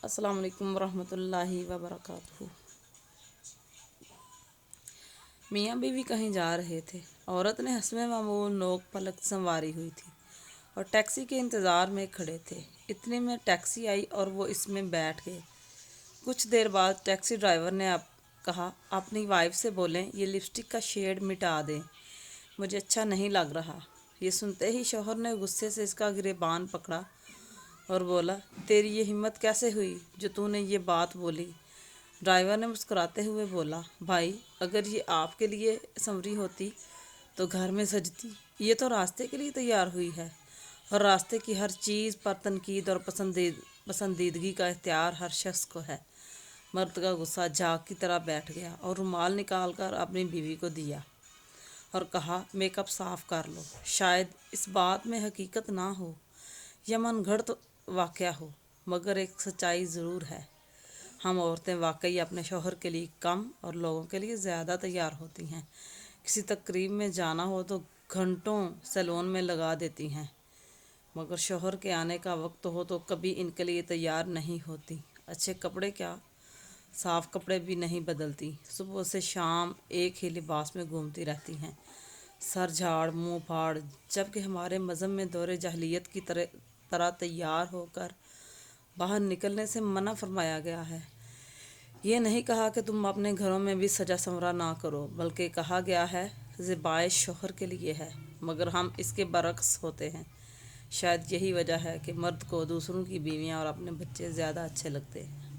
السلام علیکم ورحمۃ اللہ وبرکاتہ۔ میاں بیوی کہیں جا رہے تھے۔ عورت نے حسب معمول نوک پلک سنواری ہوئی تھی اور ٹیکسی کے انتظار میں کھڑے تھے۔ اتنے میں ٹیکسی آئی اور وہ اس میں بیٹھ گئے۔ کچھ دیر بعد ٹیکسی ڈرائیور نے کہا، اپنی وائف سے بولیں یہ لپسٹک کا شیڈ مٹا دیں، مجھے اچھا نہیں لگ رہا۔ یہ سنتے ہی شوہر نے غصے سے اس کا گریبان پکڑا اور بولا، تیری یہ ہمت کیسے ہوئی جو تو نے یہ بات بولی؟ ڈرائیور نے مسکراتے ہوئے بولا، بھائی اگر یہ آپ کے لیے سنوری ہوتی تو گھر میں سجتی، یہ تو راستے کے لیے تیار ہوئی ہے اور راستے کی ہر چیز پر تنقید اور پسندیدگی کا اختیار ہر شخص کو ہے۔ مرد کا غصہ جاگ کی طرح بیٹھ گیا اور رومال نکال کر اپنی بیوی کو دیا اور کہا، میک اپ صاف کر لو۔ شاید اس بات میں حقیقت نہ ہو یا من گھڑت واقعہ ہو، مگر ایک سچائی ضرور ہے، ہم عورتیں واقعی اپنے شوہر کے لیے کم اور لوگوں کے لیے زیادہ تیار ہوتی ہیں۔ کسی تقریب میں جانا ہو تو گھنٹوں سیلون میں لگا دیتی ہیں، مگر شوہر کے آنے کا وقت ہو تو کبھی ان کے لیے تیار نہیں ہوتی۔ اچھے کپڑے کیا، صاف کپڑے بھی نہیں بدلتی، صبح سے شام ایک ہی لباس میں گھومتی رہتی ہیں، سر جھاڑ منہ پھاڑ، جبکہ ہمارے مذہب میں دور جاہلیت کی طرح تیار ہو کر باہر نکلنے سے منع فرمایا گیا ہے۔ یہ نہیں کہا کہ تم اپنے گھروں میں بھی سجا سنورا نہ کرو، بلکہ کہا گیا ہے زیبائش شوہر کے لیے ہے، مگر ہم اس کے برعکس ہوتے ہیں۔ شاید یہی وجہ ہے کہ مرد کو دوسروں کی بیویاں اور اپنے بچے زیادہ اچھے لگتے ہیں۔